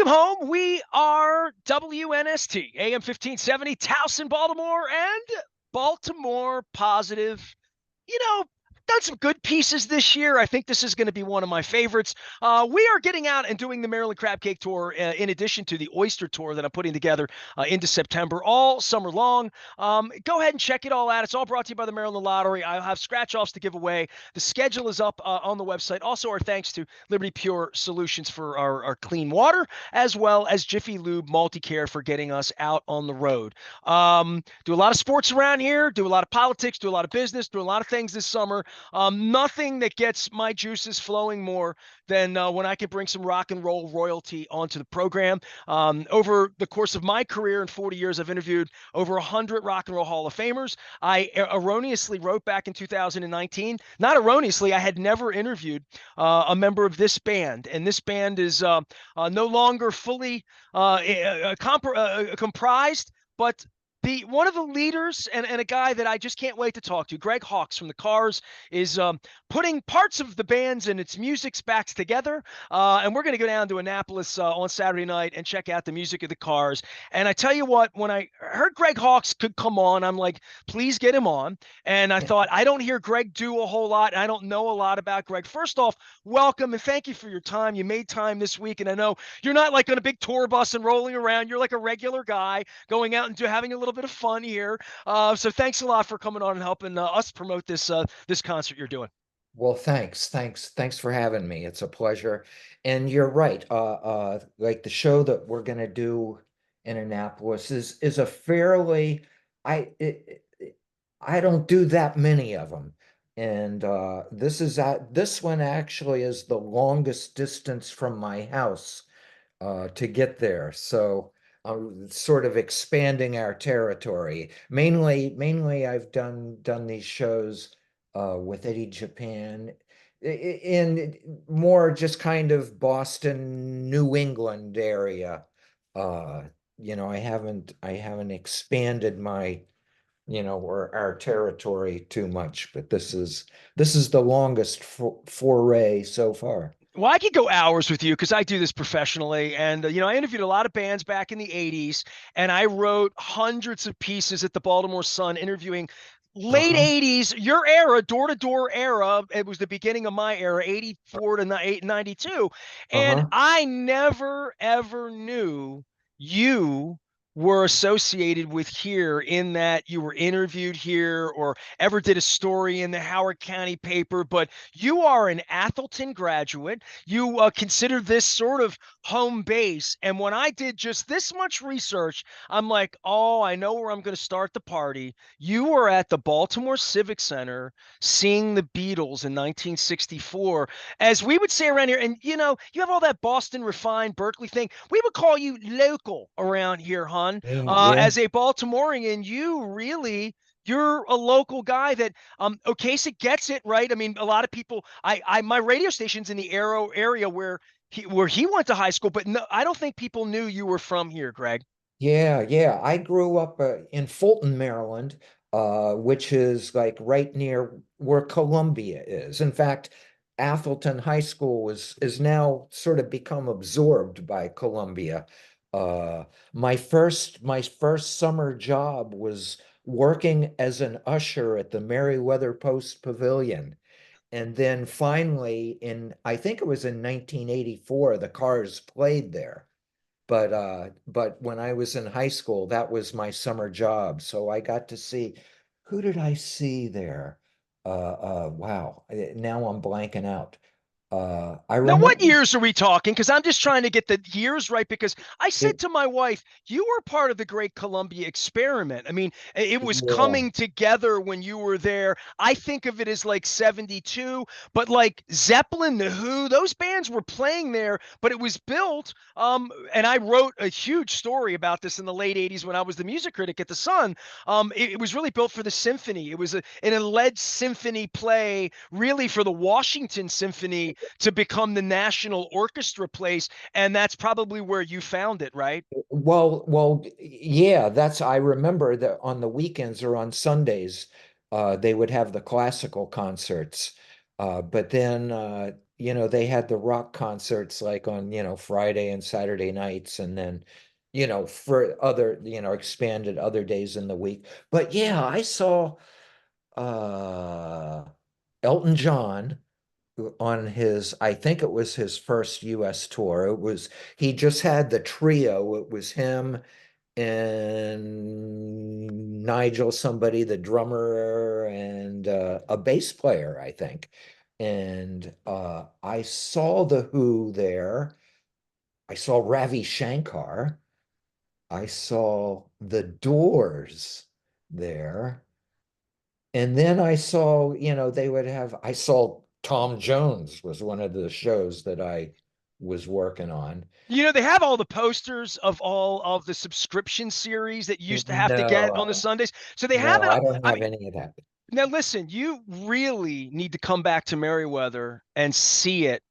Welcome home. We are WNST, AM 1570, Towson, Baltimore, and Baltimore Positive. You know, done some good pieces this year. I think this is going to be one of my favorites. We are getting out and doing the Maryland Crab Cake Tour in addition to the Oyster Tour that I'm putting together into September, all summer long. Go ahead and check it all out. It's all brought to you by the Maryland Lottery. I'll have scratch-offs to give away. The schedule is up on the website. Also, our thanks to Liberty Pure Solutions for our clean water, as well as Jiffy Lube Multicare for getting us out on the road. Do a lot of sports around here, do a lot of politics, do a lot of business, do a lot of things this summer. Nothing that gets my juices flowing more than when I can bring some rock and roll royalty onto the program. Over the course of my career in 40 years, I've interviewed over 100 Rock and Roll Hall of Famers. I erroneously wrote back in 2019, not erroneously, I had never interviewed a member of this band. And this band is no longer fully comprised, but one of the leaders and a guy that I just can't wait to talk to, Greg Hawkes from the Cars, is putting parts of the bands and its musics back together. And we're going to go down to Annapolis on Saturday night and check out the music of the Cars. And I tell you what, when I heard Greg Hawkes could come on, I'm like, please get him on. And I thought, I don't hear Greg do a whole lot. And I don't know a lot about Greg. First off, welcome and thank you for your time. You made time this week. And I know you're not like on a big tour bus and rolling around. You're like a regular guy going out and having a little bit of fun here. So thanks a lot for coming on and helping us promote this this concert you're doing. Well, thanks for having me. It's a pleasure. And you're right. Like the show that we're gonna do in Annapolis is a fairly I don't do that many of them. And this one actually is the longest distance from my house to get there. So sort of expanding our territory. Mainly I've done these shows with Eddie Japan in more just kind of Boston, New England area. Uh, I haven't expanded my, or our territory too much, but this is the longest foray so far. Well, I could go hours with you because I do this professionally. And, I interviewed a lot of bands back in the 80s, and I wrote hundreds of pieces at the Baltimore Sun interviewing late Uh-huh. 80s, your era, door to door era. It was the beginning of my era, 84 to 92. And Uh-huh. I never, ever knew you were associated with here in that you were interviewed here or ever did a story in the Howard County paper, but you are an Atholton graduate. You consider this sort of home base. And when I did just this much research, I'm like, oh, I know where I'm going to start the party. You were at the Baltimore Civic Center seeing the Beatles in 1964, as we would say around here. And, you have all that Boston refined Berkeley thing. We would call you local around here, hon. Yeah, yeah. As a Baltimorean, you're a local guy that Okasik gets it, right? I mean, a lot of people I my radio station's in the area where he went to high school, but no, I don't think people knew you were from here, Greg. Yeah, yeah. I grew up in Fulton, Maryland, which is like right near where Columbia is. In fact, Atholton High School is now sort of become absorbed by Columbia. My first summer job was working as an usher at the Merriweather Post Pavilion. And then finally I think it was in 1984, the Cars played there. But when I was in high school, that was my summer job. So I got to see, who did I see there? Wow. Now I'm blanking out. I Now, what remember. years are we talking? Because I'm just trying to get the years right. Because I said it, to my wife, you were part of the Great Columbia experiment. I mean, it was yeah. coming together when you were there. I think of it as like 72, but like Zeppelin, The Who, those bands were playing there, but it was built. And I wrote a huge story about this in the late 80s when I was the music critic at The Sun. It was really built for the symphony. It was an alleged symphony play, really for the Washington Symphony to become the national orchestra place, and that's probably where you found it, right? Well, yeah, I remember that on the weekends or on Sundays, they would have the classical concerts. But then they had the rock concerts like on, Friday and Saturday nights, and then, for other, expanded other days in the week. But yeah, I saw uh Elton John on his, I think it was his first US tour. He just had the trio. It was him and Nigel, somebody, the drummer, and a bass player, I think. And I saw the Who there. I saw Ravi Shankar. I saw the Doors there. And then I saw, I saw Tom Jones was one of the shows that I was working on. They have all the posters of all of the subscription series that you used to have to get on the No, Sundays. So they have no, it. I don't I have mean, any of that. now listen, you really need to come back to Merriweather and see it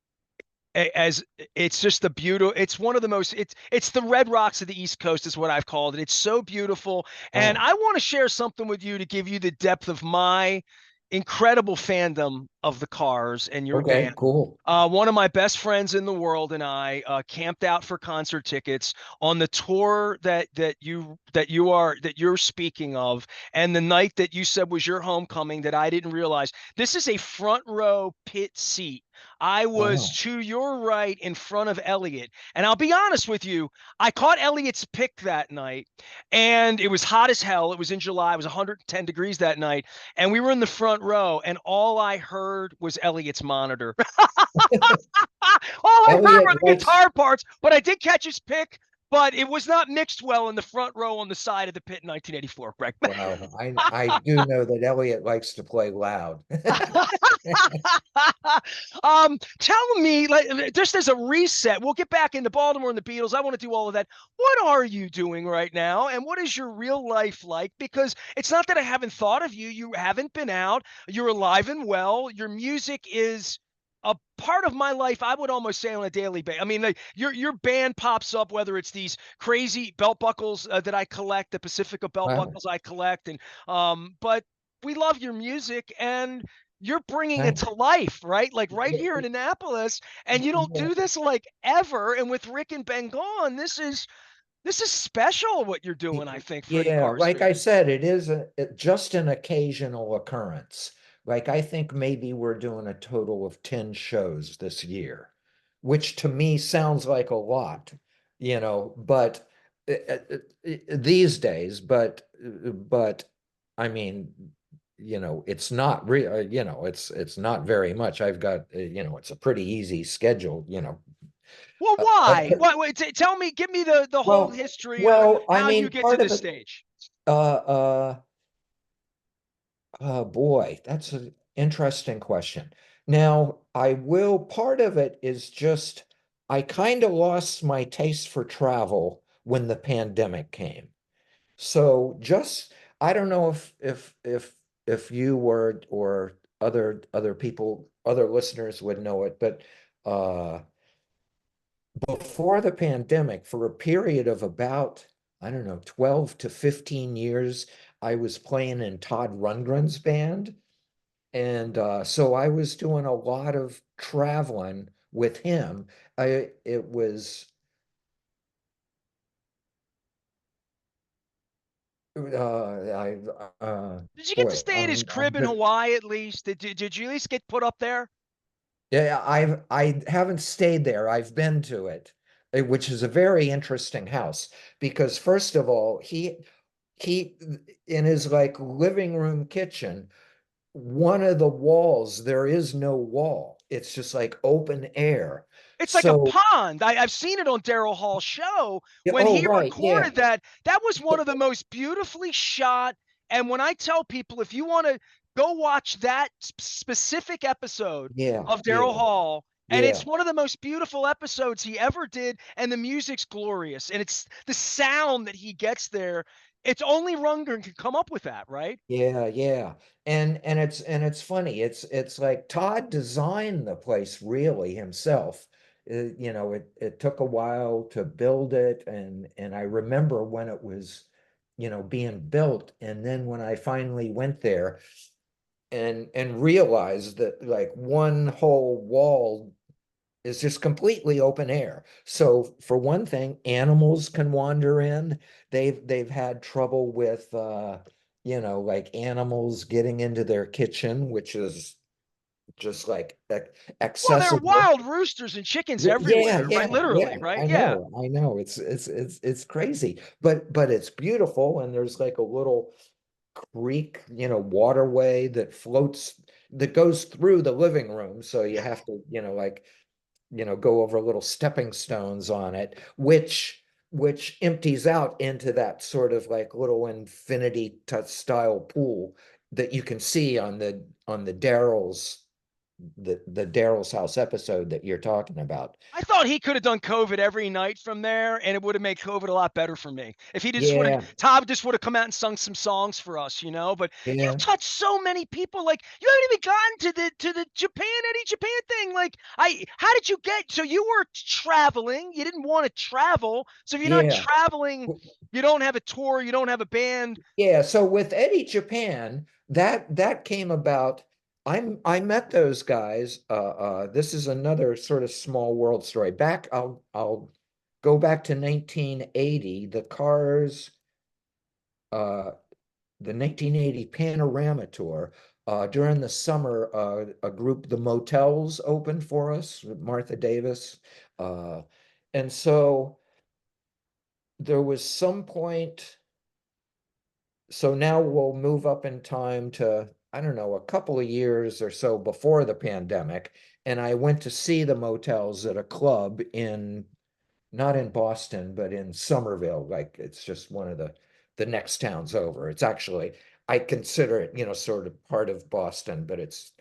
as it's just the beautiful. It's one of the most, it's the Red Rocks of the East Coast is what I've called it. It's so beautiful. And Oh, I want to share something with you to give you the depth of my incredible fandom of the Cars and your okay, band. cool. One of my best friends in the world and I camped out for concert tickets on the tour that you're speaking of, and the night that you said was your homecoming that I didn't realize. This is a front row pit seat. I was Wow. to your right in front of Elliot, and I'll be honest with you, I caught Elliot's pick that night, and it was hot as hell. It was in July. It was 110 degrees that night, and we were in the front row, and all I heard was Elliot's monitor. All I heard were Elliot the likes, guitar parts, but I did catch his pick. But it was not mixed well in the front row on the side of the pit in 1984, Greg. wow, I do know that Elliot likes to play loud. Tell me, like, just as a reset, we'll get back into Baltimore and the Beatles. I want to do all of that. What are you doing right now, and what is your real life like? Because it's not that I haven't thought of you. You haven't been out. You're alive and well. Your music is a part of my life. I would almost say on a daily basis. I mean, like, your band pops up, whether it's these crazy belt buckles that I collect, the Pacifica belt Wow, buckles I collect, and but we love your music and you're bringing it thanks. to life, right? Like right Yeah, here in Annapolis, and you don't yeah, do this like ever. And with Rick and Ben gone, this is special what you're doing, I think, for the yeah, Cars like I fans. said, just an occasional occurrence. Like I think maybe we're doing a total of 10 shows this year, which to me sounds like a lot, but these days, but I mean, it's not real, it's not very much. I've got, it's a pretty easy schedule, Well, Uh, uh, why? Tell me, give me the whole well, history of well, I how you mean, get to part of this it, stage. uh, uh, oh boy, that's an interesting question. Now, part of it is just, I kind of lost my taste for travel when the pandemic came. So I don't know if you were, or other people, other listeners would know it, but uh, before the pandemic, for a period of about, I don't know, 12 to 15 years, I was playing in Todd Rundgren's band. And so I was doing a lot of traveling with him. It was, I, Did you get to boy, stay at his I'm crib in just, Hawaii at least? Did you at least get put up there? yeah, I haven't stayed there. I've been to it, which is a very interesting house because first of all, he in his like living room kitchen, one of the walls, there is no wall. It's just like open air. It's like a So, pond. I've seen it on Daryl Hall's show yeah, when oh, he right, yeah, recorded that. That was one of the most beautifully shot. And when I tell people, if you want to go watch that specific episode yeah, of Daryl yeah, Hall, and yeah, it's one of the most beautiful episodes he ever did, and the music's glorious, and it's the sound that he gets there. It's only Rundgren can come up with that, right? yeah, yeah. And it's funny. It's like Todd designed the place really himself. It took a while to build it, and I remember when it was, being built, and then when I finally went there and realized that like one whole wall is just completely open air. So for one thing, animals can wander in. They've had trouble with like animals getting into their kitchen, which is just like Well, there are accessible. wild roosters and chickens Yeah, everywhere, right? yeah, yeah. Literally, right? Yeah. I know. It's crazy, but it's beautiful. And there's like a little creek, waterway that floats that goes through the living room. So you have to, go over little stepping stones on it, which empties out into that sort of like little infinity style pool that you can see on the Daryl's house episode that you're talking about. I thought he could have done COVID every night from there, and it would have made COVID a lot better for me. If he just would have, Yeah, Todd just would have come out and sung some songs for us, you know. But you yeah, touched so many people. Like you haven't even gotten to the Japan Eddie Japan thing. Like how did you get? So you were traveling. You didn't want to travel. So if you're not yeah. traveling, you don't have a tour. You don't have a band. Yeah, so with Eddie Japan, that came about. I met those guys. This is another sort of small world story. I'll go back to 1980. Uh, the 1980 Panorama tour. During the summer, a group, the Motels, opened for us with Martha Davis, uh, and so there was some point. So now we'll move up in time to, I don't know, a couple of years or so before the pandemic. And I went to see the Motels at a club not in Boston, but in Somerville. Like it's just one of the next towns over. It's actually, I consider it, sort of part of Boston, but it's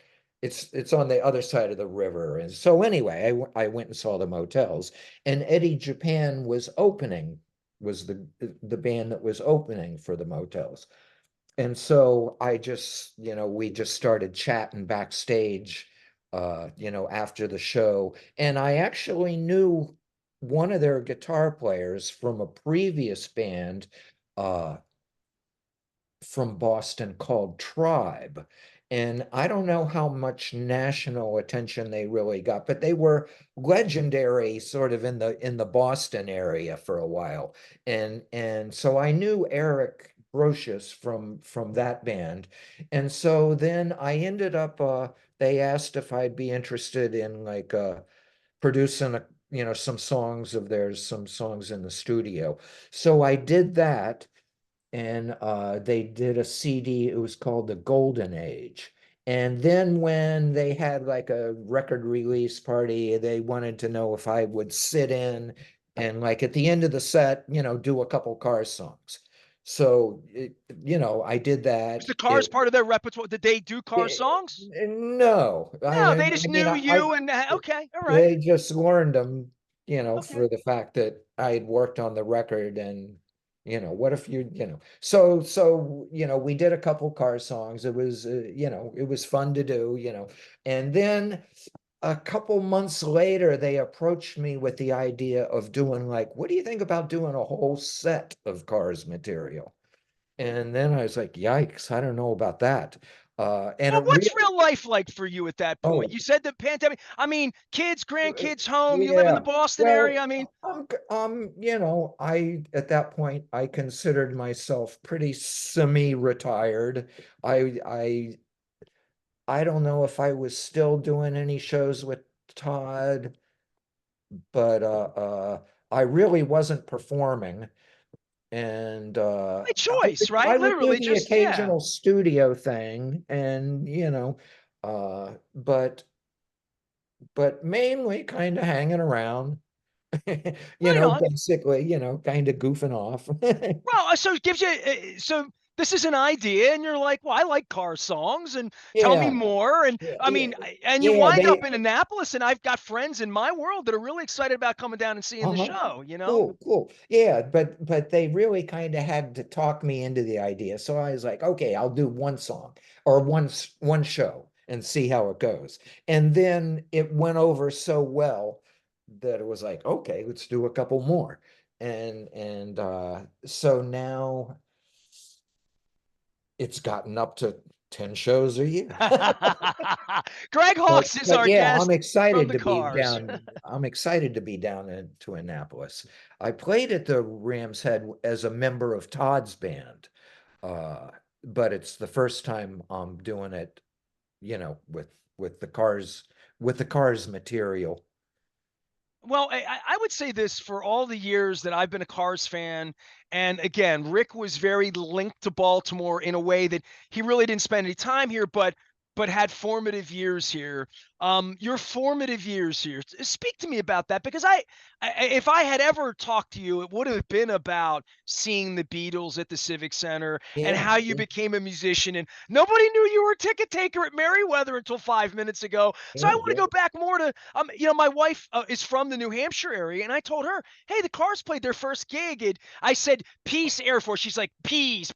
on the other side of the river. And so anyway, I went and saw the Motels, and Eddie Japan was the band that was opening for the Motels. And so we just started chatting backstage, after the show. And I actually knew one of their guitar players from a previous band, uh, from Boston called Tribe. And I don't know how much national attention they really got, but they were legendary sort of in the Boston area for a while. And so I knew Eric Brocious from that band. And so then I ended up they asked if I'd be interested in like producing some songs of theirs, some songs in the studio. So I did that, and they did a CD. It was called The Golden Age. And then when they had like a record release party, they wanted to know if I would sit in and like at the end of the set, do a couple Cars songs. So, I did Was that. the Cars part of their repertoire? Did they do Cars songs? No, No, they just I mean, knew you and okay, all right, they just learned them, okay. for the fact that I had worked on the record. And, what if so we did a couple Car songs. It was, it was fun to do, and then a couple months later, they approached me with the idea of doing like, what do you think about doing a whole set of Cars material? And then I was like, yikes, I don't know about that. And Well, it what's really, real life like for you at that point? oh, You said the pandemic. I mean, kids, grandkids, home. You live in the yeah. Boston area. Well, I mean, I at that point I considered myself pretty semi-retired. I I I don't know if I was still doing any shows with Todd, but I really wasn't performing. And by choice, I right? would do Literally, the just yeah. occasional studio thing, and but mainly kind of hanging around, Right on. basically, kind of goofing off. Well, so it gives you so this is an idea, and you're like, well, I like car songs, and tell me Yeah, more. And yeah, I yeah, mean, and you yeah. wind up in Annapolis, and I've got friends in my world that are really excited about coming down and seeing the Uh-huh. show. You know, Cool, cool. Yeah, but they really kind of had to talk me into the idea. So I was like, okay, I'll do one song or one show and see how it goes. And then it went over so well that it was like, okay, let's do a couple more. And so now it's gotten up to 10 shows a year. Greg Hawkes is But our yeah, guest from the Cars. I'm excited to be down into Annapolis. I played at the Ram's Head as a member of Todd's band. Uh, but it's the first time I'm doing it, with the Cars material. Well, I would say this for all the years that I've been a Cars fan. And again, Rick was very linked to Baltimore in a way that he really didn't spend any time here, but had formative years here. Your formative years here. Speak to me about that because if I had ever talked to you, it would have been about seeing the Beatles at the Civic Center and Yeah, how you became a musician. And nobody knew you were a ticket taker at Merriweather until 5 minutes ago. So I yeah, want to yeah, go back more to, my wife is from the New Hampshire area, and I told her, hey, the Cars played their first gig. And I said, Peace Air Force. She's like, peas,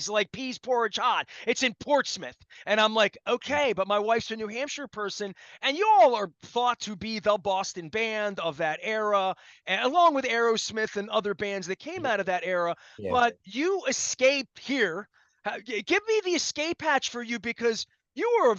like peas porridge hot. It's in Portsmouth. And I'm like, okay, but my wife's a New Hampshire person, and you all are thought to be the Boston band of that era, and along with Aerosmith and other bands that came yeah, out of that era. yeah, But you escaped here. Give me the escape hatch for you because you were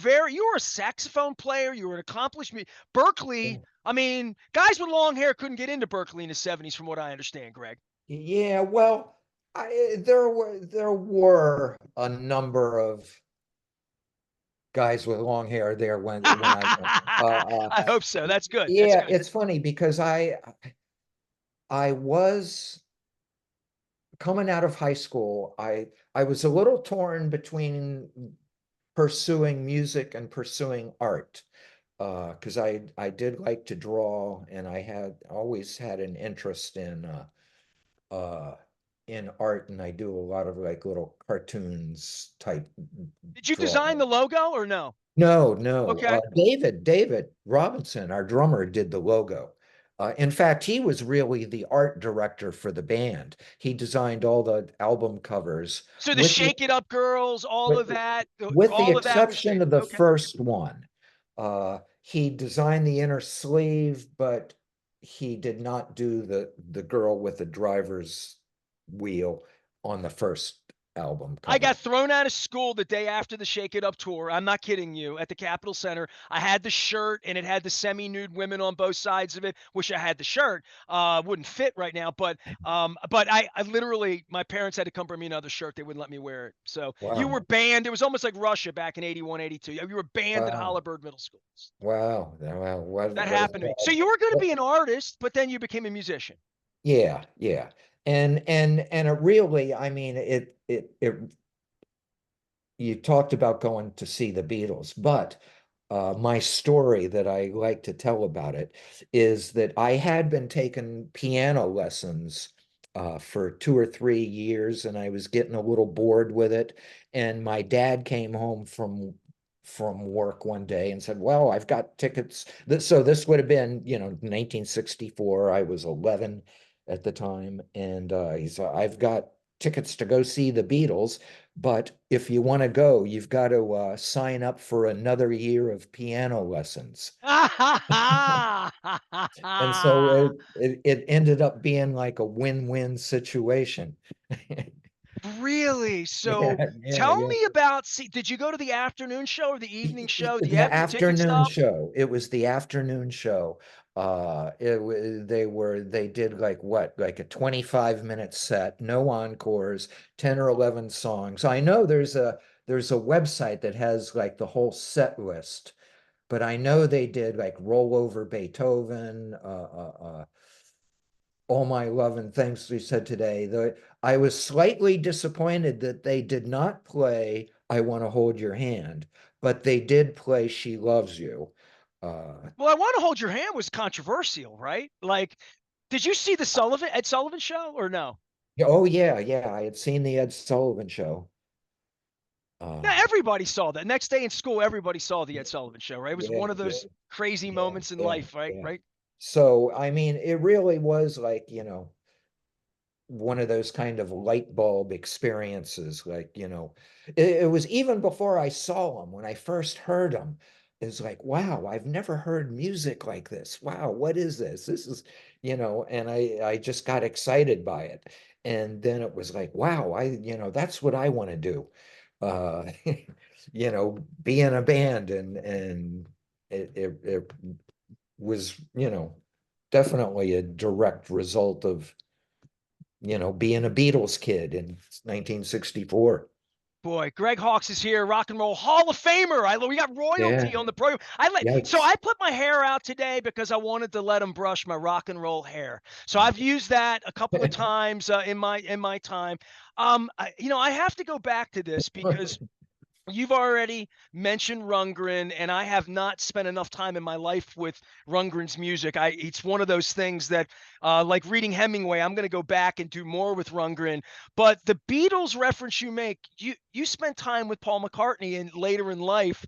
a saxophone player. You were an accomplished Berkeley. yeah. I mean, guys with long hair couldn't get into Berkeley in the '70s, from what I understand, Greg. Yeah, well, there were a number of guys with long hair there when I went. I hope so. That's good. That's Yeah, good. it's funny because I was coming out of high school. I was a little torn between pursuing music and pursuing art. Because I did like to draw, and I had always had an interest uh in art, and I do a lot of like little cartoons type Did you design drawing. the logo or no? No, no. Okay. David Robinson, our drummer, did the logo. In fact, he was really the art director for the band. He designed all the album covers So the with the Shake It Up Girls, with, with the all of that was exception David. of the Okay. first one. He designed the inner sleeve, but he did not do the girl with the driver's wheel on the first album I cover. got thrown out of school the day after the Shake It Up tour. I'm not kidding you. At the Capitol Center, I had the shirt and it had the semi-nude women on both sides of it. Wish I had the shirt. Wouldn't fit right now, but I literally my parents had to come bring me another shirt. They wouldn't let me wear it. So you were Wow. banned. It was almost like Russia back in 81, 82. You were banned at Wow. Holabird Middle School. Wow. Wow. That What a happened to me. So you were going to be an artist, but then you became a musician. yeah, yeah. And it really, I mean, it you talked about going to see the Beatles, but my story that I like to tell about it is that I had been taking piano lessons for 2 or 3 years, and I was getting a little bored with it. And my dad came home from work one day and said, "Well, I've got tickets." So this would have been, 1964. I was 11 at the time, and he said, "I've got tickets to go see the Beatles. But if you want to go, you've got to sign up for another year of piano lessons." And so it ended up being like a win-win situation. Really? So Yeah, yeah, tell yeah. me about see, did you go to the afternoon show or the evening show? Do you The have your ticket afternoon stub? show. It was the afternoon show. They did like what, like a 25-minute set, no encores, 10 or 11 songs. I know there's a website that has like the whole set list, but I know they did like Roll Over Beethoven, All My Love and Things We Said Today. I was slightly disappointed that they did not play I Want to Hold Your Hand, but they did play She Loves You. Well, I want to hold your hand was controversial, right? Like, did you see the Ed Sullivan show or no? oh yeah, yeah, I had seen the Ed Sullivan show. Yeah, Uh, everybody saw that. Next day in school, everybody saw the yeah, Ed Sullivan show, right? It was yeah, one of yeah, those crazy yeah, moments in yeah, life, right? yeah. Right? So, I mean, it really was like, one of those kind of light bulb experiences. Like, it was even before I saw them, when I first heard them, it's like, wow, I've never heard music like this. Wow, what is this? This is, and I just got excited by it. And then it was like, wow, that's what I want to do. Uh, be in a band, and it was, definitely a direct result of, being a Beatles kid in 1964. Boy, Greg Hawkes is here, Rock and Roll Hall of Famer. We got royalty Yeah, on the program. So yikes. I put my hair out today because I wanted to let him brush my rock and roll hair. So I've used that a couple of times in my time. I have to go back to this because you've already mentioned Rundgren, and I have not spent enough time in my life with Rundgren's music. It's one of those things that, like reading Hemingway, I'm going to go back and do more with Rundgren. But the Beatles reference you make, you spent time with Paul McCartney and later in life,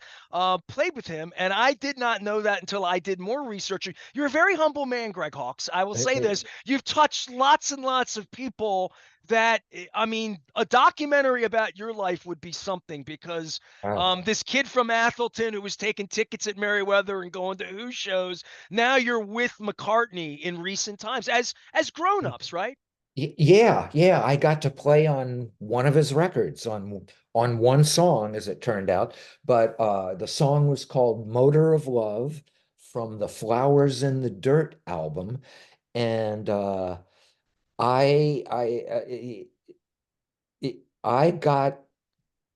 played with him, and I did not know that until I did more research. You're a very humble man, Greg Hawkes. I will say this: you've touched lots and lots of people that, I mean, a documentary about your life would be something because Wow. this kid from Athelton who was taking tickets at Merriweather and going to Who shows, now you're with McCartney in recent times as grown-ups, right? Yeah, yeah, I got to play on one of his records, on one song, as it turned out. But the song was called Motor of Love from the Flowers in the Dirt album. And I got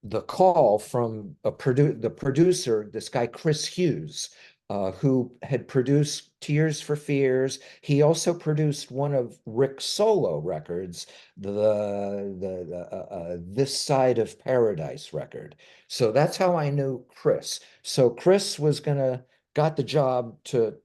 the call from the producer, this guy Chris Hughes, who had produced Tears for Fears. He also produced one of Rick's solo records, the This Side of Paradise record. So that's how I knew Chris. So Chris got the job to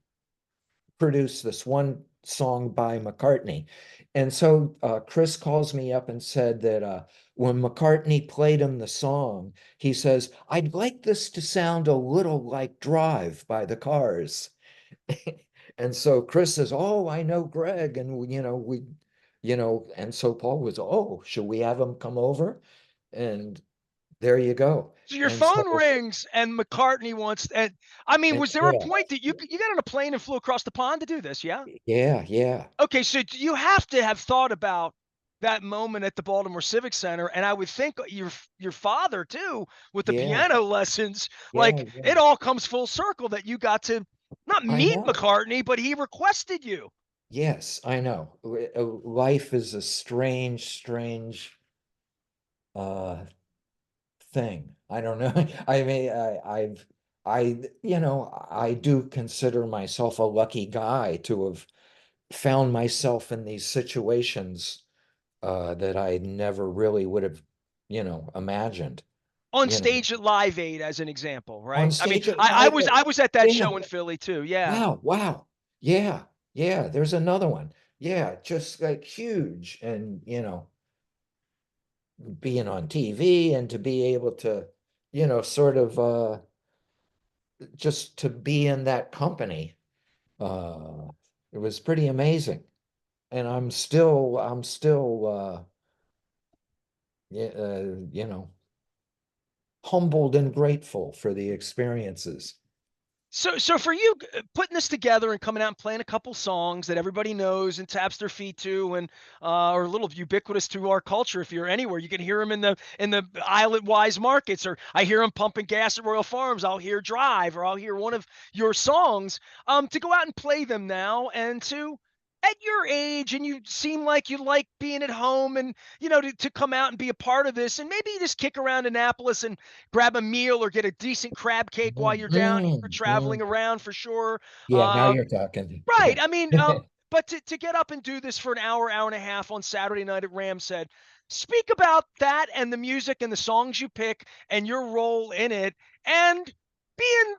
produce this one song by McCartney. And so Chris calls me up and said that when McCartney played him the song, he says, "I'd like this to sound a little like Drive by the Cars." And so Chris says, "Oh, I know Greg." And, and so Paul was, "Oh, should we have him come over?" And there you go. So your And phone so, rings and McCartney wants, and I mean, and was there a yeah, point that you got on a plane and flew across the pond to do this? Yeah. yeah, yeah, Okay, so you have to have thought about that moment at the Baltimore Civic Center, and I would think your father too, with the yeah, piano lessons, yeah, like yeah. it all comes full circle that you got to not I meet know. McCartney, but he requested you. Yes, I know. Life is a strange, strange uh thing. I don't know. I mean, I do consider myself a lucky guy to have found myself in these situations that I never really would have, imagined, On you know, stage at Live Aid, as an example, on right? I mean, stage at I live. was I was at that Yeah. show in Philly too. Yeah. Wow, wow. Yeah, yeah, there's another one. Yeah, just like huge. And, being on TV and to be able to, sort of just to be in that company. Uh it was pretty amazing. And I'm still yeah, humbled and grateful for the experiences. So for you, putting this together and coming out and playing a couple songs that everybody knows and taps their feet to, and are a little ubiquitous to our culture. If you're anywhere, you can hear them in the island wise markets, or I hear them pumping gas at Royal Farms. I'll hear Drive, or I'll hear one of your songs. To go out and play them now, and to at your age, and you seem like you like being at home, and to come out and be a part of this, and maybe just kick around Annapolis and grab a meal or get a decent crab cake while you're down here traveling Mm. around for sure. Yeah, now Uh, you're talking. right. Yeah. I mean, but to get up and do this for an hour, hour and a half on Saturday night at Ramshead, speak about that and the music and the songs you pick and your role in it, and being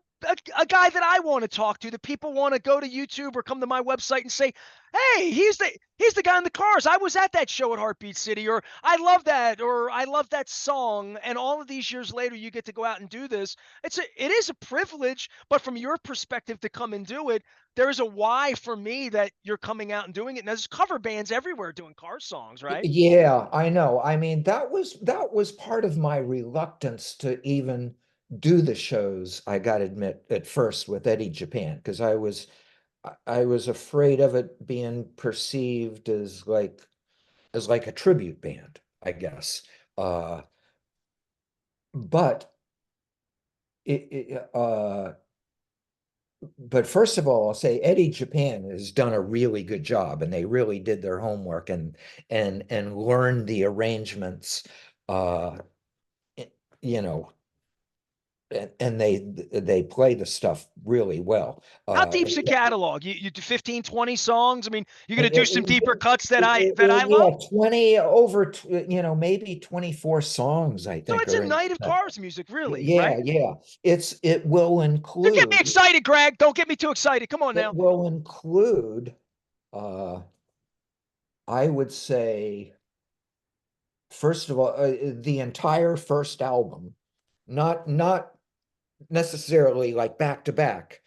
a guy that I want to talk to, that people want to go to YouTube or come to my website and say, "Hey, he's the guy in the Cars. I was at that show at Heartbeat City," or "I love that," or "I love that song." And all of these years later, you get to go out and do this. It is a privilege, but from your perspective to come and do it, there's a why for me that you're coming out and doing it. And there's cover bands everywhere doing car songs, right? Yeah, I know. I mean, that was part of my reluctance to even do the shows, I gotta admit, at first with Eddie Japan, because I was afraid of it being perceived as like a tribute band, I guess. Uh, but but first of all, I'll say Eddie Japan has done a really good job, and they really did their homework and learned the arrangements, uh, you know, and they play the stuff really well. How deep's the catalog? You do 15, 20 songs? I mean, you're gonna do some deeper Yeah, cuts that I love. yeah, 20 over, maybe 24 songs, I So think, it's a are in night of that. Cars music, really, Yeah, right? yeah. It will You get me include excited, Greg. Don't get me too excited. Come on it now. will include uh I would say, first of all, the entire first album, not necessarily like back to back,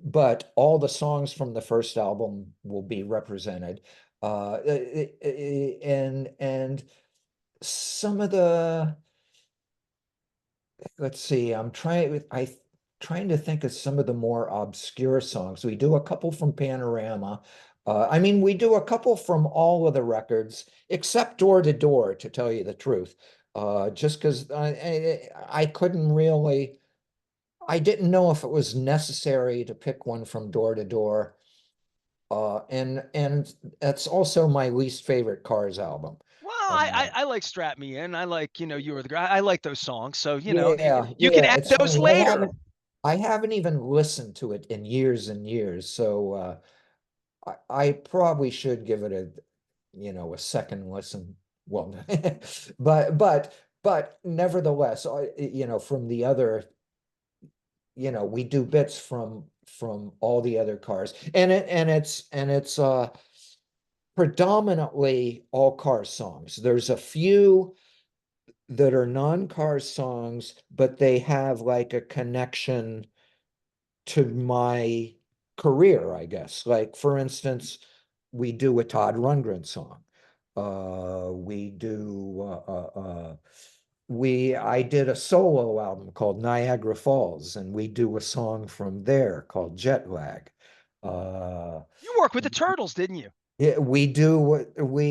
but all the songs from the first album will be represented. And some of the, let's see, trying to think of some of the more obscure songs. We do a couple from Panorama. I mean, we do a couple from all of the records except Door to Door, to tell you the truth. Just because I couldn't really, I didn't know if it was necessary to pick one from Door to Door. And that's also my least favorite Cars album. Well, Uh, I like Strap Me In. I like, You Were the Guy. I like those songs. So, yeah, you can yeah, add it's those funny. later. I haven't even listened to it in years and years, so I probably should give it a second listen. Well, but nevertheless, from the other, we do bits from all the other cars, and it's predominantly all car songs. There's a few that are non-car songs, but they have like a connection to my career, I guess. Like, for instance, we do a Todd Rundgren song. We do I did a solo album called Niagara Falls, and we do a song from there called Jet Lag. Uh, You worked with the Turtles, didn't you? yeah, we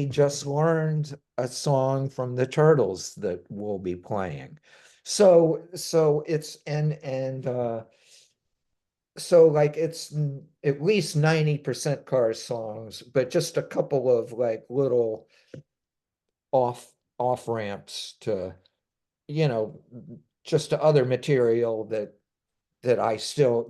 just learned a song from the Turtles that we'll be playing. So it's and so like it's at least 90% Cars songs, but just a couple of like little off off ramps to, you know, just to other material that I still,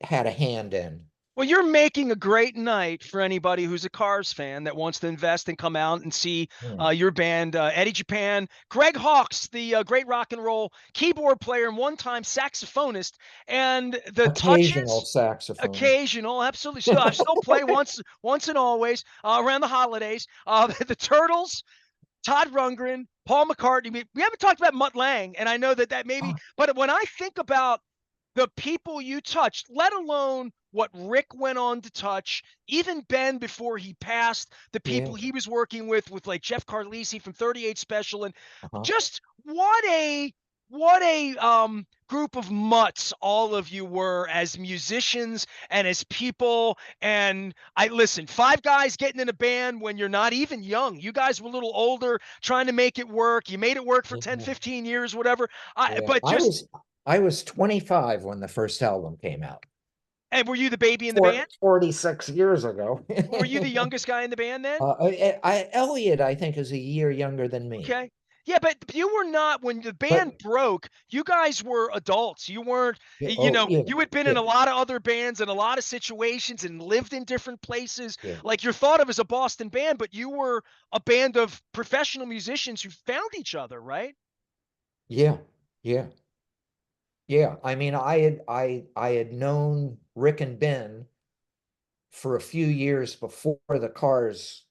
had a hand in. Well, you're making a great night for anybody who's a Cars fan that wants to invest and come out and see Hmm. your band, Eddie Japan, Greg Hawkes, the great rock and roll keyboard player and one-time saxophonist, and the Occasional touches. saxophone. Occasional, absolutely. Still, I still play once and always around the holidays. The Turtles, Todd Rundgren, Paul McCartney. We haven't talked about Mutt Lange, and I know that maybe, but when I think about the people you touched, let alone what Rick went on to touch, even Ben before he passed, the Yeah. people he was working with like Jeff Carlisi from 38 Special, and Uh-huh. just what a group of mutts all of you were as musicians and as people. And I listen, five guys getting in a band when you're not even young. You guys were a little older, trying to make it work. You made it work for 10, Yeah. 15 years, whatever. I Yeah. but just I was 25 when the first album came out. And were you the baby in the band? 46 years ago. Were you the youngest guy in the band then? Elliot, I think, is a year younger than me. Okay. Yeah, but you were not when the band But broke. You guys were adults. You weren't, yeah, oh yeah, you had been in yeah, a lot of other bands and a lot of situations and lived in different places. yeah, Like you're thought of as a Boston band, but you were a band of professional musicians who found each other, right? yeah, yeah, yeah. I mean, I had known Rick and Ben for a few years before the Cars,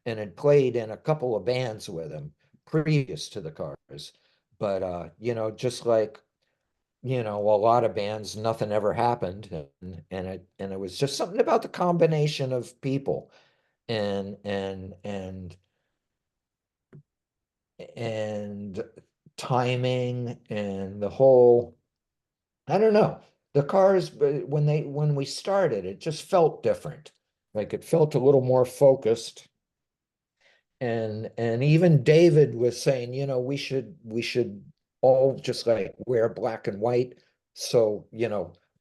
and had played in a couple of bands with him previous to the Cars. But just like, a lot of bands, nothing ever happened, and it was just something about the combination of people and and timing and the whole, I don't know. The Cars, when we started, it just felt different. Like it felt a little more focused. And even David was saying, we should all just like wear black and white. So,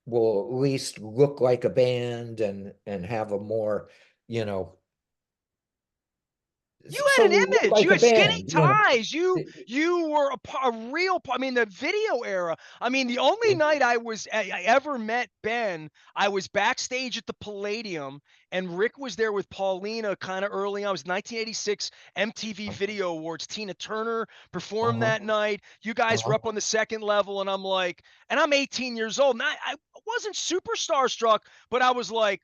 we'll at least look like a band and have a more, you know, You so had an we look image. like You a had skinny band. ties. You were a real. I mean, the video era. I mean, the only Yeah. night I ever met Ben, I was backstage at the Palladium, and Rick was there with Paulina kind of early on. It was 1986 MTV Video Awards. Tina Turner performed Uh-huh. that night. You guys were Uh-huh. up on the second level, and I'm like, and I'm 18 years old, and I wasn't super starstruck, but I was like,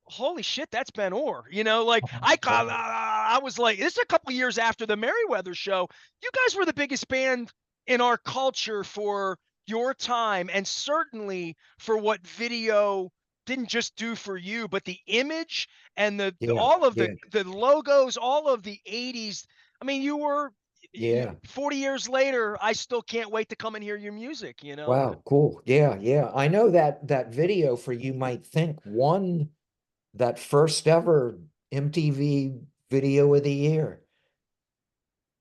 holy shit, that's Ben Orr. Like Uh-huh. I was like, this is a couple years after the Merriweather show. You guys were the biggest band in our culture for your time, and certainly for what video didn't just do for you, but the image and Yeah. all of Yeah. the logos, all of the 80s. I mean, you Yeah. 40 years later, I still can't wait to come and hear your music. Wow, cool. Yeah, yeah. I know that that video for You Might Think won that first ever MTV Video of the Year.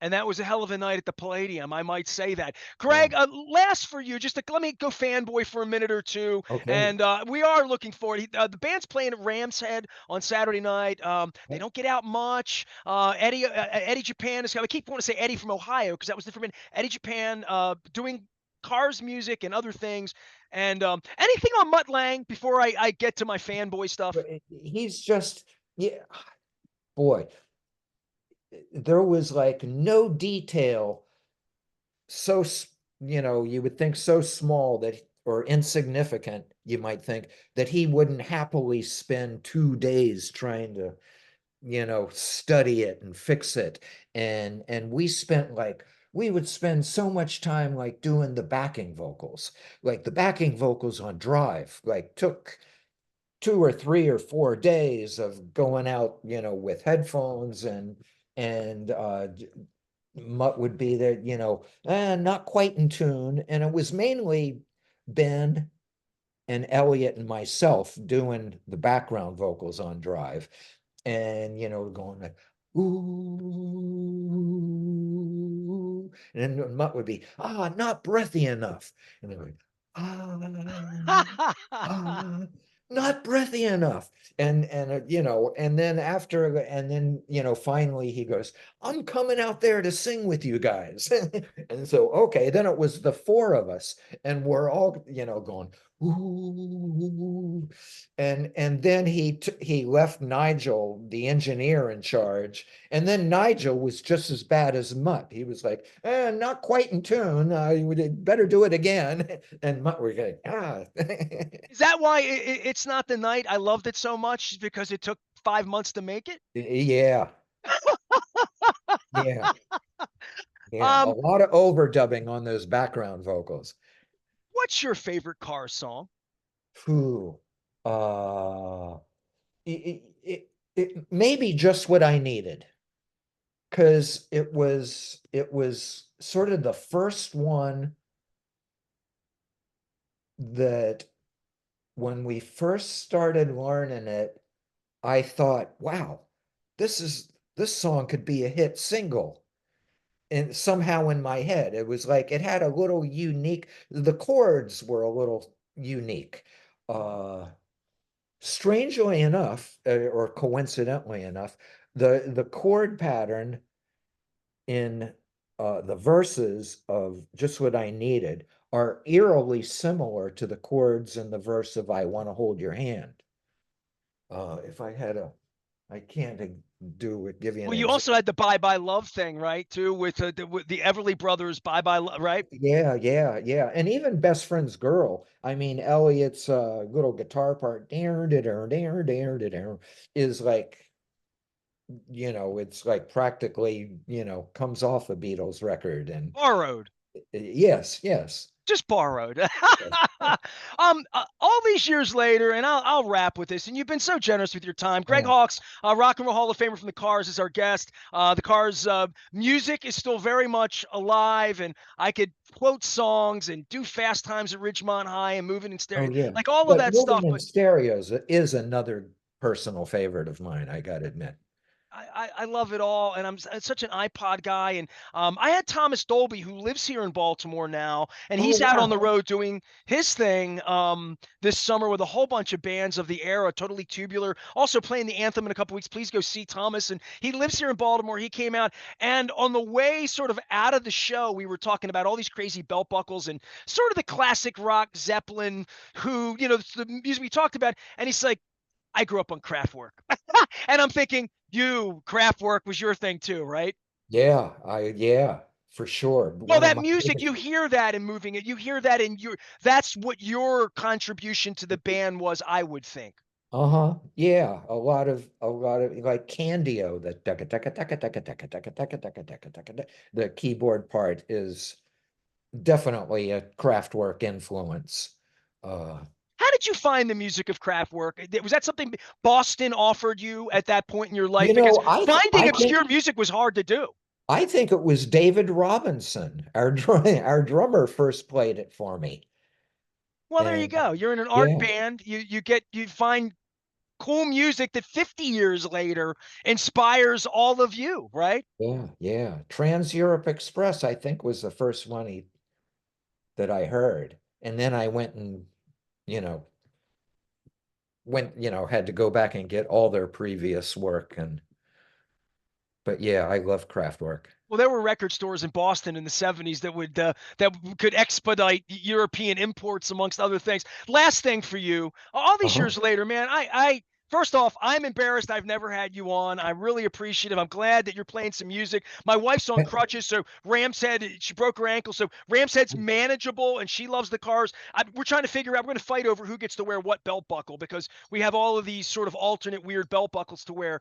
And that was a hell of a night at the Palladium. I might say that. Yeah. Greg, last for you, just to, let me go fanboy for a minute or two. Okay. And we are looking forward. The band's playing at Rams Head on Saturday night. They don't get out much. Eddie Japan is. I keep wanting to say Eddie from Ohio because that was different. Eddie Japan doing Cars music and other things. And anything on Mutt Lange before I get to my fanboy stuff? But he's just, yeah, boy, there was like no detail so, you would think so small that, or insignificant, you might think that he wouldn't happily spend 2 days trying to, study it and fix it. And we would spend so much time like doing the backing vocals. Like the backing vocals on Drive, like took 2 or 3 or 4 days of going out, with headphones and Mutt would be there, not quite in tune. And it was mainly Ben and Elliot and myself doing the background vocals on Drive. And, going like, ooh. And then Mutt would be, not breathy enough. And they would, ah, ah, not breathy enough. And then finally he goes, I'm coming out there to sing with you guys. And so, okay, then it was the four of us, and we're all, going, ooh. And then he left Nigel, the engineer, in charge. And then Nigel was just as bad as Mutt. He was like, not quite in tune. You would better do it again. And Mutt were going, Is that why it's not the night I loved it so much? Because it took 5 months to make it? yeah, yeah, yeah. A Um, lot of overdubbing on those background vocals. what's your favorite car song? Whew. Uh, it may be just what I needed, because it was sort of the first one that when we first started learning it, I thought, wow, this song could be a hit single. And somehow in my head, it was like it had a little unique, the chords were a little unique. Uh, Strangely enough, or coincidentally enough, the chord pattern in the verses of Just What I Needed are eerily similar to the chords in the verse of I Want to Hold Your Hand. If I had I can't give you an Well, you example. also had the Bye Bye Love thing, right? Too, with the Everly Brothers Bye Bye Love, right? Yeah, yeah, yeah. And even Best Friend's Girl, I mean, Elliot's little guitar part, is like, it's like practically, comes off a Beatles record. And Borrowed. yes, yes, Just borrowed. yes, All these years later, and I'll wrap with this. And you've been so generous with your time. Greg yeah. Hawkes, Rock and Roll Hall of Famer from the Cars, is our guest. The Cars music is still very much alive, and I could quote songs and do Fast Times at Ridgemont High and Moving in Stereo, Oh, yeah. like all of But that Moving stuff. in But Stereos is another personal favorite of mine, I gotta admit. I love it all, and I'm such an iPod guy. And I had Thomas Dolby, who lives here in Baltimore now, and Oh, he's out on wow. the road doing his thing this summer with a whole bunch of bands of the era, Totally Tubular, also playing the anthem in a couple weeks. Please go see Thomas, and he lives here in Baltimore. He came out, and on the way sort of out of the show, we were talking about all these crazy belt buckles and sort of the classic rock Zeppelin, who the music we talked about, and he's like, I grew up on Kraftwerk. And I'm thinking, Kraftwerk was your thing too, right? Yeah, for sure. Well, One of that my music, biggest, you hear that in moving it. You hear that in that's what your contribution to the band was, I would think. uh-huh. Yeah, a lot of like Candio, that taka taka taka taka taka taka taka taka taka taka. The keyboard part is definitely a Kraftwerk influence. Uh, How did you find the music of Kraftwerk? Was that something Boston offered you at that point in your life? you Because know, I finding I think obscure music was hard to do. I think it was David Robinson, our drummer, first played it for me. Well, there you And go. You're in an art yeah, band. You find cool music that 50 years later inspires all of you, right? yeah. Trans Europe Express, I think, was the first one that I heard. And then I went and, you know, had to go back and get all their previous work. But yeah, I love Kraftwerk. Well, there were record stores in Boston in the 70s that could expedite European imports, amongst other things. Last thing for you, all these Uh-huh. years later, man, I first off, I'm embarrassed I've never had you on. I'm really appreciative. I'm glad that you're playing some music. My wife's on crutches, so Ram's head, she broke her ankle, so Ram's head's manageable, and she loves the cars. We're trying to figure out, we're going to fight over who gets to wear what belt buckle, because we have all of these sort of alternate weird belt buckles to wear.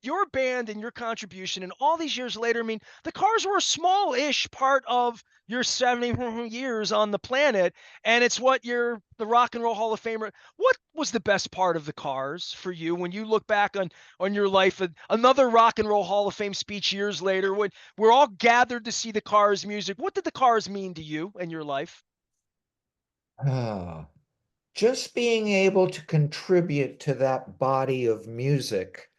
Your band and your contribution, and all these years later, I mean, the Cars were a small-ish part of your 70 years on the planet, and it's what you're the Rock and Roll Hall of Famer. What was the best part of the Cars for you when you look back on your life? Another Rock and Roll Hall of Fame speech years later, when we're all gathered to see the Cars music, what did the Cars mean to you and your life? Ah, just being able to contribute to that body of music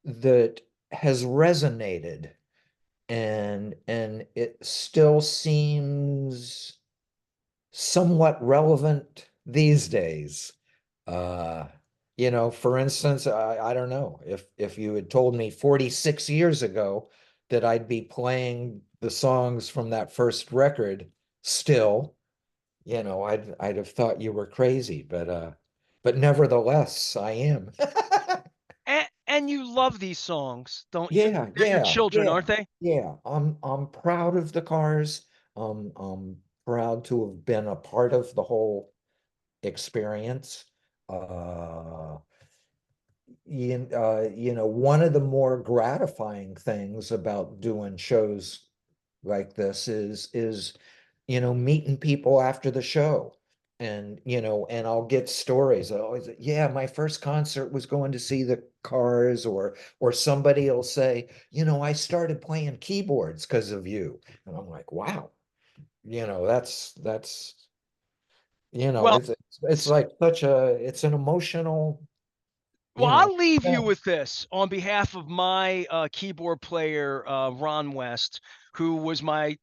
that has resonated, and it still seems somewhat relevant these days. Uh, for instance, I don't know if you had told me 46 years ago that I'd be playing the songs from that first record still, I'd have thought you were crazy, but nevertheless, I am. And you love these songs, don't you? Yeah, They're your yeah, children, yeah, aren't they? yeah. I'm proud of the Cars. I'm proud to have been a part of the whole experience. Uh, one of the more gratifying things about doing shows like this is meeting people after the show. And I'll get stories. I always, yeah, my first concert was going to see the Cars, or somebody will say, I started playing keyboards because of you. And I'm like, wow, that's Well, it's like it's an emotional, Well, I'll leave you thing. with this on behalf of my keyboard player, Ron West, who was my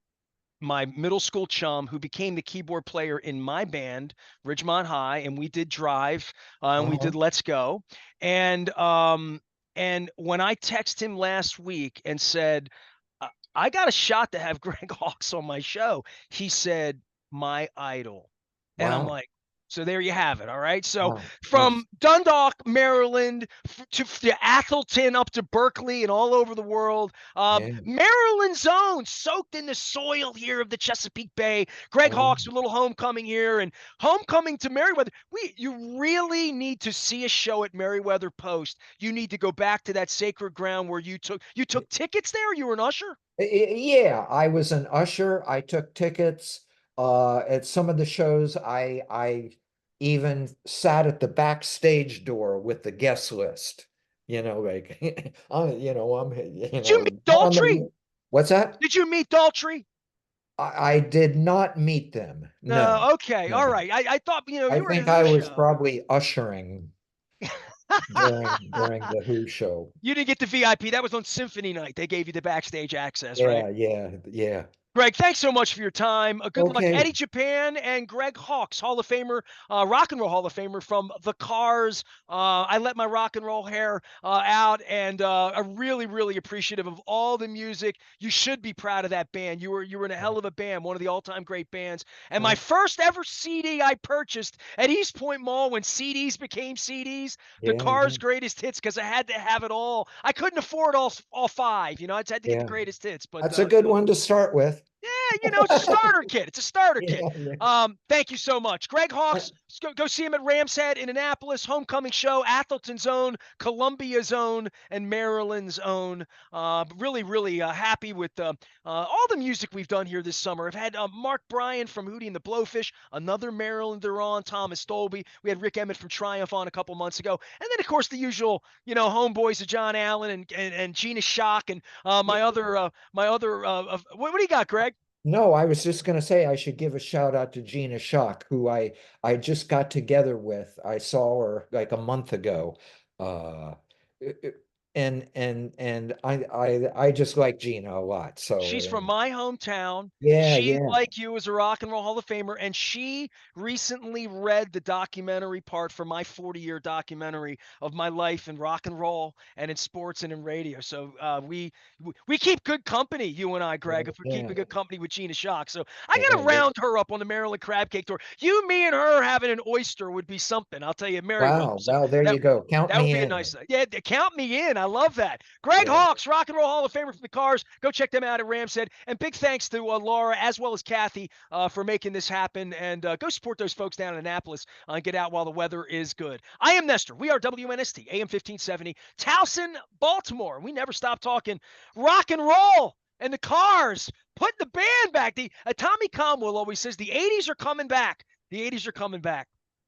middle school chum, who became the keyboard player in my band, Ridgemont High, and we did Drive, and we Uh-huh. did Let's Go, and when I texted him last week and said, I got a shot to have Greg Hawkes on my show, he said, my idol. And I'm Wow. like, so there you have it. All right. So Wow. from Nice. Dundalk, Maryland, to Athelton, up to Berkeley and all over the world, Yeah. Maryland's own, soaked in the soil here of the Chesapeake Bay. Greg Oh, Hawkes with a little homecoming here, and homecoming to Merriweather. You really need to see a show at Merriweather Post. You need to go back to that sacred ground where you took tickets there. You were an usher. Yeah, I was an usher. I took tickets at some of the shows. I even sat at the backstage door with the guest list. Like Did you meet not on Daltrey? what's that? Did you meet Daltrey? I did not meet them. No, Okay, all no. right. I thought I you were at think an I Usher was show. probably ushering during the Who show. You didn't get the VIP. That was on Symphony Night. They gave you the backstage access, right? Yeah, yeah, yeah. Greg, thanks so much for your time. Good luck, Okay. Eddie Japan and Greg Hawkes, Hall of Famer, Rock and Roll Hall of Famer from the Cars. I let my rock and roll hair out, and I'm really, really appreciative of all the music. You should be proud of that band. You were in a hell of a band, one of the all-time great bands. And my Oh, first ever CD I purchased at East Point Mall when CDs became CDs, the yeah, Cars yeah, Greatest Hits, because I had to have it all. I couldn't afford all five. I just had to get the yeah. greatest hits, but That's a good one to start with. yeah, it's a starter kit. It's a starter kit. Yeah, yeah. Thank you so much. Greg Hawkes, go see him at Ram's Head in Annapolis, homecoming show, Athelton's own, Columbia's own, and Maryland's own. Really, really happy with all the music we've done here this summer. I've had Mark Bryan from Hootie and the Blowfish, another Marylander on, Thomas Dolby. We had Rick Emmett from Triumph on a couple months ago. And then, of course, the usual, homeboys of John Allen and Gina Shock and what do you got, Greg? No, I was just going to say I should give a shout out to Gina Shock, who I just got together with. I saw her like a month ago. Uh, and I just like Gina a lot. So She's from my hometown. yeah, She, yeah. like you, is a Rock and Roll Hall of Famer, and she recently read the documentary part for my 40-year documentary of my life in rock and roll and in sports and in radio. So we keep good company, you and I, Greg, if we're Yeah, keeping good company with Gina Shock. So I yeah, got to yeah. round her up on the Maryland Crab Cake Tour. You, me, and her having an oyster would be something. I'll tell you, Merriweather. Wow. So Well, there that you go. Count that would me be a in. nice thing. Yeah, count me in. I love that. Greg Yeah. Hawkes, Rock and Roll Hall of Famer from the Cars. Go check them out at Ram's Head. And big thanks to Laura as well as Kathy for making this happen. And go support those folks down in Annapolis and get out while the weather is good. I am Nestor. We are WNST, AM 1570, Towson, Baltimore. We never stop talking rock and roll and the Cars. Put the band back. Tommy Conwell always says the 80s are coming back. The 80s are coming back.